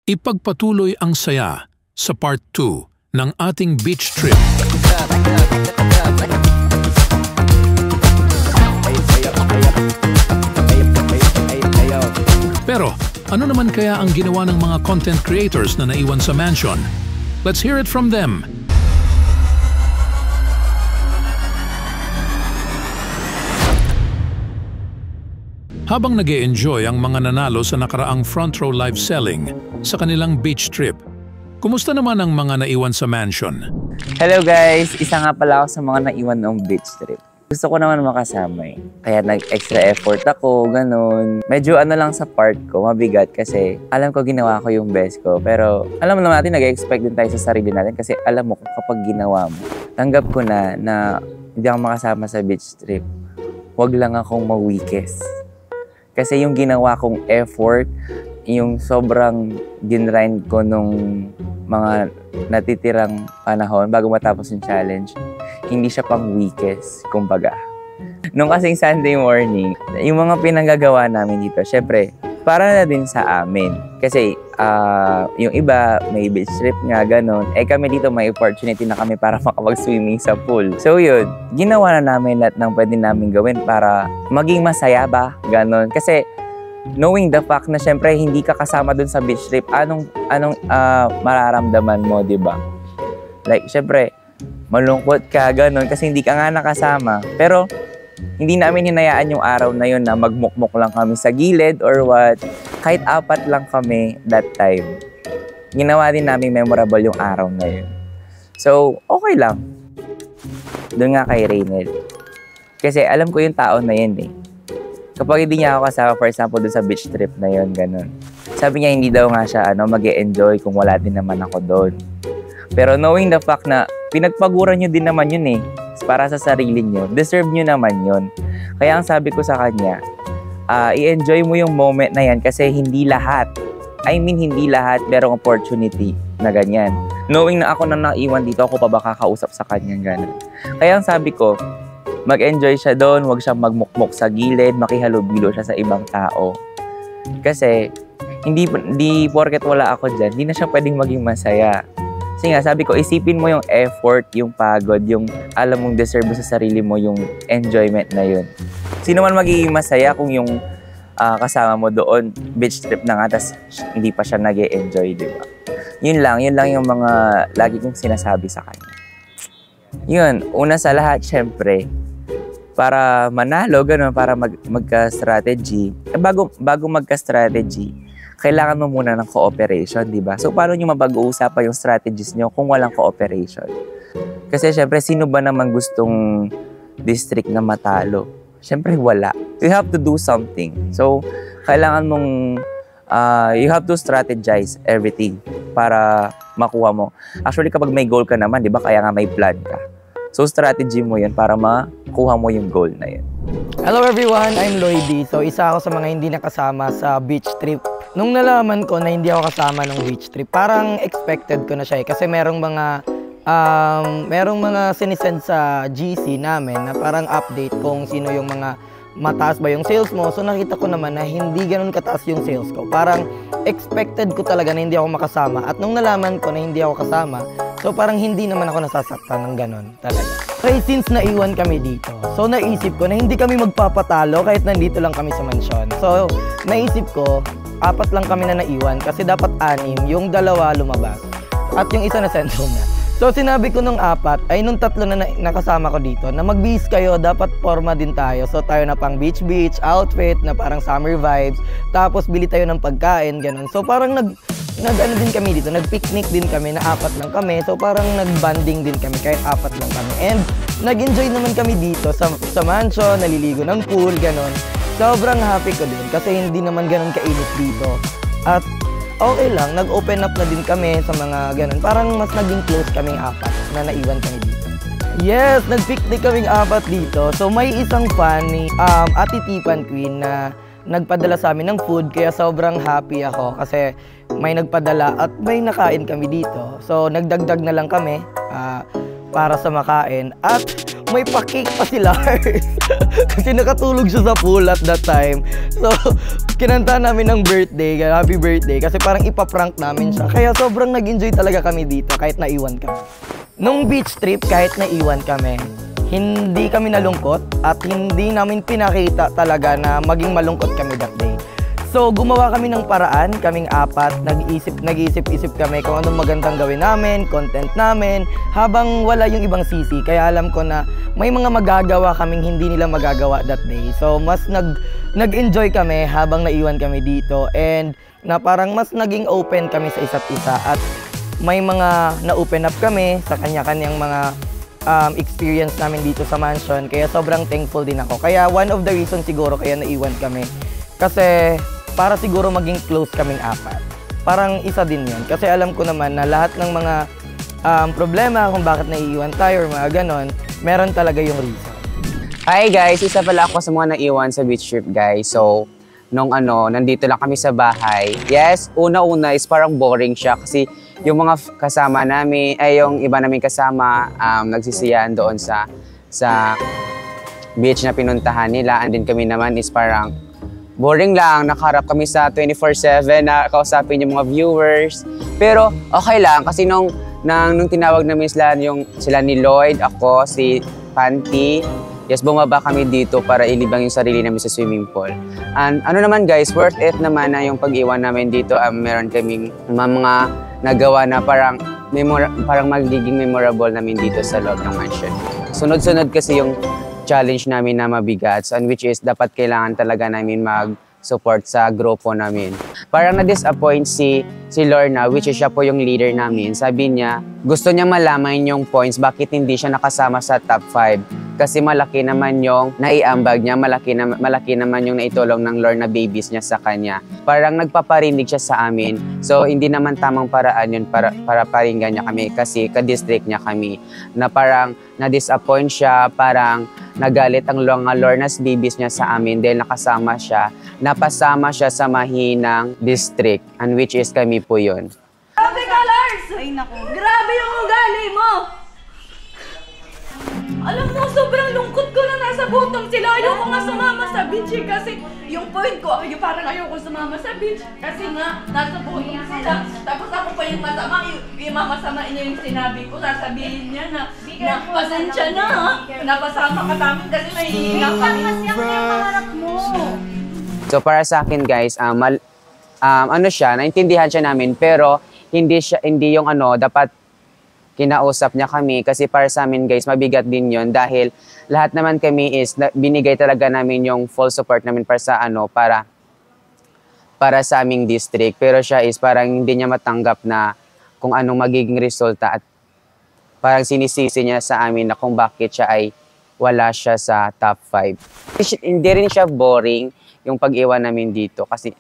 Ipagpatuloy ang saya sa part 2 ng ating beach trip. Pero ano naman kaya ang ginawa ng mga content creators na naiwan sa mansion? Let's hear it from them. Habang nag-e-enjoy ang mga nanalo sa nakaraang front row live selling sa kanilang beach trip, kumusta naman ang mga naiwan sa mansion? Hello guys! Isa nga pala ako sa mga naiwan ng beach trip. Gusto ko naman makasama eh. Kaya nag-extra effort ako, ganun. Medyo ano lang sa part ko, mabigat kasi alam ko ginawa ko yung best ko. Pero alam naman natin, nag-expect din tayo sa sarili natin kasi alam mo kung kapag ginawa mo, tanggap ko na hindi ako makasama sa beach trip. Huwag lang akong ma-weakest. Kasi yung ginawa kong effort, yung sobrang ginrind ko nung mga natitirang panahon bago matapos yung challenge, hindi siya pang weakest, kumbaga. Nung kasing Sunday morning, yung mga pinanggagawa namin dito, syempre, para na din sa amin. Kasi yung iba, may beach trip nga, ganun. Eh kami dito, may opportunity na kami para makapag-swimming sa pool. So yun, ginawa na namin lahat ng pwede namin gawin para maging masaya ba, ganun. Kasi knowing the fact na syempre hindi ka kasama dun sa beach trip, anong mararamdaman mo, di ba? Like, syempre, malungkot ka, ganun, kasi hindi ka nga nakasama. Pero, hindi namin hinayaan yung araw na yun na magmukmuk lang kami sa gilid or what. Kahit 4 lang kami that time. Ginawa din namin memorable yung araw na yun. So, okay lang. Doon nga kay Reynel. Kasi alam ko yung tao na yun eh. Kapag hindi niya ako kasama, for example, doon sa beach trip na yun, ganun. Sabi niya hindi daw nga siya mag-e-enjoy kung wala din naman ako doon. Pero knowing the fact na pinagpaguran niyo din naman yun eh, para sa sarili niyo, deserve niyo naman yun. Kaya ang sabi ko sa kanya, i-enjoy mo yung moment na yan kasi hindi lahat, hindi lahat merong opportunity na ganyan. Knowing na ako na naiwan dito, ako pa ba kakausap sa kanya gano'n. Kaya ang sabi ko, mag-enjoy siya doon, huwag siyang magmukmok sa gilid, makihalubilo siya sa ibang tao. Kasi, hindi porket wala ako dyan, hindi na siya pwedeng maging masaya. Kasi nga, sabi ko, isipin mo yung effort, yung pagod, yung alam mong deserve mo sa sarili mo, yung enjoyment na yun. Sino man magiging masaya kung yung kasama mo doon, beach trip na nga, tas hindi pa siya nag-e-enjoy, di ba? Yun lang yung mga lagi kong sinasabi sa kanya. Yun, una sa lahat, syempre, para manalo, ganun, para magka-strategy. Bago magka-strategy, kailangan mo muna ng cooperation, di ba? So, paano nyo mapag-uusapan yung strategies nyo kung walang cooperation? Kasi, syempre, sino ba naman gustong district na matalo? Syempre, wala. You have to do something. So, kailangan mong, you have to strategize everything para makuha mo. Actually, kapag may goal ka naman, di ba? Kaya nga may plan ka. So, strategy mo yun para makuha mo yung goal na yun. Hello everyone, I'm Lloydie. So, isa ako sa mga hindi nakasama sa beach trip. Nung nalaman ko na hindi ako kasama ng beach trip, parang expected ko na siya eh. Kasi merong mga sinisend sa GC namin na parang update kung sino yung mga mataas ba yung sales mo. So nakita ko naman na hindi ganun kataas yung sales ko. Parang expected ko talaga na hindi ako makasama. At nung nalaman ko na hindi ako kasama, so parang hindi naman ako nasasaktan ng ganun talaga. Kaya since naiwan kami dito, so naisip ko na hindi kami magpapatalo kahit nandito lang kami sa mansyon. So naisip ko, 4 lang kami na naiwan kasi dapat 6, yung 2 lumabas at yung isa na send home na. So sinabi ko nung 4 ay nung 3 na nakasama ko dito na magbihis kayo, dapat forma din tayo. So tayo na pang beach outfit na parang summer vibes, tapos bili tayo ng pagkain, ganun. So parang ano din kami dito, nag-picnic din kami na 4 lang kami. So parang nag-banding din kami kahit 4 lang kami. And nag-enjoy naman kami dito sa mansion, naliligo ng pool, ganun. Sobrang happy ko din kasi hindi naman ganun kainit dito. At okay lang, nag-open up na din kami sa mga ganun. Parang mas naging close kaming 4 na naiwan kami dito. Yes, nag-picnic kaming 4 dito. So may isang fan ni Ate Tipan Queen na nagpadala sa amin ng food. Kaya sobrang happy ako kasi may nagpadala at may nakain kami dito. So nagdagdag na lang kami para sa makain. At may pa-cake pa si Lars. Kasi nakatulog siya sa pool at that time. So, kinanta namin ng birthday, happy birthday. Kasi parang ipaprank namin siya. Kaya sobrang nag-enjoy talaga kami dito kahit naiwan kami. Nung beach trip, kahit naiwan kami, hindi kami nalungkot at hindi namin pinakita talaga na maging malungkot kami that day. So, gumawa kami ng paraan, kaming apat, nag-iisip-isip kami kung anong magandang gawin namin, content namin, habang wala yung ibang sisi. Kaya alam ko na may mga magagawa kaming hindi nila magagawa that day. So, mas nag-enjoy kami habang naiwan kami dito and na parang mas naging open kami sa isa't isa at may mga na-open up kami sa kanya-kanyang mga experience namin dito sa mansion. Kaya sobrang thankful din ako. Kaya one of the reasons siguro kaya naiwan kami kasi para siguro maging close kaming apat. Parang isa din yun. Kasi alam ko naman na lahat ng mga problema kung bakit naiiwan tayo or mga ganon, meron talaga yung reason. Hi guys! Isa pala ako sa mga naiwan sa beach trip guys. So, nandito lang kami sa bahay. Yes, una-una is parang boring siya kasi yung mga kasama namin, yung iba namin kasama, nagsisiyahan doon sa beach na pinuntahan nila. And then kami naman is parang boring lang, nakaharap kami sa 24/7 na kausapin yung mga viewers. Pero okay lang kasi nung tinawag namin sila ni Lloyd, ako, si Panty, yes, bumaba kami dito para ilibang yung sarili namin sa swimming pool. And ano naman guys, worth it naman na yung pag-iwan namin dito. Meron kaming mga nagawa na parang magiging memorable namin dito sa loob ng mansion. Sunod-sunod kasi yung challenge namin na mabigat, and which is dapat kailangan talaga namin mag-support sa grupo namin. Parang na-disappoint si Lorna, which is siya po yung leader namin. Sabi niya, gusto niya malaman yung points bakit hindi siya nakasama sa top 5. Kasi malaki naman yung naiambag niya, malaki naman yung naitulong ng Lorna babies niya sa kanya. Parang nagpaparinig siya sa amin. So, hindi naman tamang paraan yun para paringgan niya kami kasi ka-district niya kami. Na parang na-disappoint siya, parang nagalit ang Lorna's babies niya sa amin dahil napasama siya sa mahinang district, and which is kami po yun. Grabe ka, Lars! Ay, naku. Grabe yung ugali mo! Alam mo, sobrang lungkot ko na nasa bottom sila. Ayoko nga sumama sa beach kasi yung point ko, parang ayoko sumama sa beach kasi nga nasa bottom sila. Tapos ako pa yung masama niya yung sinabi ko. Sasabihin niya na pasensya na ha. Napasama ka namin kasi nahihina kami. Kasi ako yung pangarap mo. So para sa akin guys, naintindihan siya namin pero hindi yung dapat kinausap niya kami kasi para sa amin guys, mabigat din yon dahil lahat naman kami is binigay talaga namin yung full support namin para sa aming district. Pero siya is parang hindi niya matanggap na kung anong magiging resulta at parang sinisisi niya sa amin na kung bakit siya ay wala siya sa top 5. Hindi rin siya boring yung pag-iwan namin dito kasi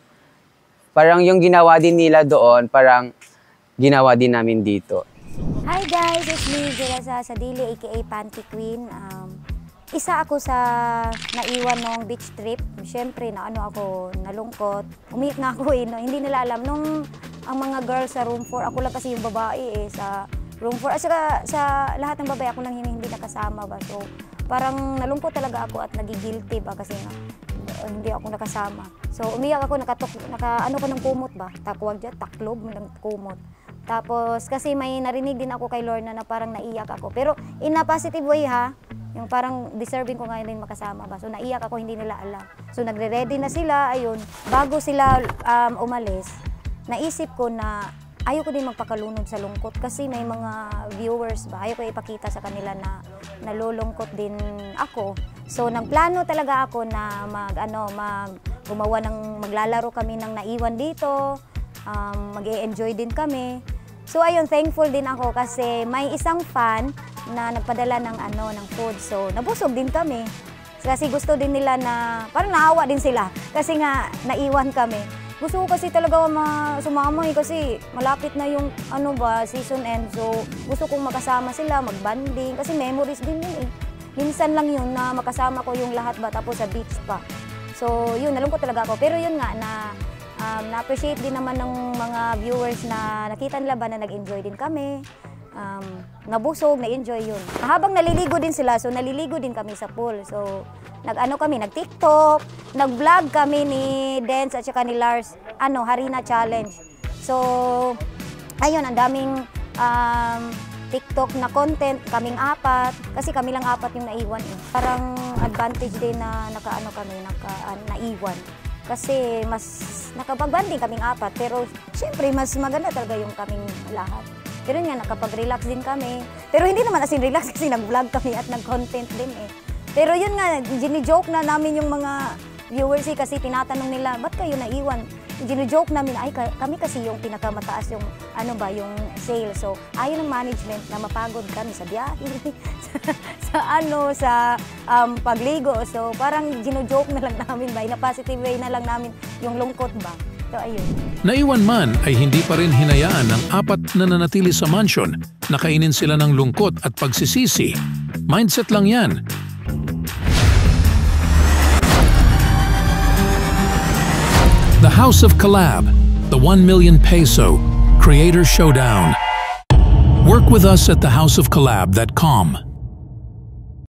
parang yung ginawa din nila doon, parang ginawa din namin dito. Hi guys, it's me, Jelaza Sadili, aka Panty Queen. Isa ako sa naiwan nung beach trip. Siyempre, nalungkot. Umiyak nga ako no? Hindi nila alam. Nung ang mga girls sa room 4, ako lang kasi yung babae sa room 4. At saka sa lahat ng babae, ako lang hindi nakasama ba. So, parang nalungkot talaga ako at nagigilty ba kasi hindi ako nakasama. So, umiyak ako, ano ko ng kumot ba? Takwag dyan, taklob ng kumot. Tapos, kasi may narinig din ako kay Lorna na parang naiyak ako. Pero, in a positive way ha, yung parang deserving ko ngayon din makasama ba. So, naiyak ako, hindi nila alam. So, nagre-ready na sila, ayun. Bago sila umalis, naisip ko na ayoko din magpakalunod sa lungkot kasi may mga viewers ba, ayoko ipakita sa kanila na nalulungkot din ako. So, nagplano talaga ako na maglalaro kami ng naiwan dito, mag-e-enjoy din kami. So ayun, thankful din ako kasi may isang fan na nagpadala ng food. So nabusog din kami. Kasi gusto din nila na, parang naawa din sila kasi nga naiwan kami. Gusto ko kasi talaga sumama kasi malapit na yung season end. So gusto kong makasama sila, mag-banding kasi memories din yun eh. Minsan lang yun na makasama ko yung lahat ba tapos sa beach pa. So yun, nalungkot talaga ako. Pero yun nga na-appreciate din naman ng mga viewers na nakita nila ba na nag-enjoy din kami. nabusog, na-enjoy yun. Habang naliligo din sila, so naliligo din kami sa pool. So, nag-TikTok, nag-vlog kami ni Dance at saka ni Lars, Harina Challenge. So, ayun, ang daming TikTok na content, kaming apat, kasi kami lang apat yung naiwan eh. Parang advantage din na naiwan. Kasi mas nakapag-banding kaming apat, pero syempre mas maganda talaga yung kaming lahat. Pero nga, nakapag-relax din kami. Pero hindi naman asin relax kasi nag-vlog kami at nag-content din eh. Pero yun nga, gini-joke na namin yung mga viewers eh, kasi tinatanong nila, ba't kayo naiwan? Gino-joke namin, kami kasi yung pinakamataas yung, yung sale. So, ayaw ng management na mapagod kami sa biyahe, sa pagligo. So, parang gino-joke na lang namin ba, in a positive way na lang namin yung lungkot ba. So, ayun. Naiwan man ay hindi pa rin hinayaan ng apat na nanatili sa mansion na kainin sila ng lungkot at pagsisisi. Mindset lang yan. The House of Collab, the 1 million peso Creator Showdown. Work with us at thehouseofcollab.com.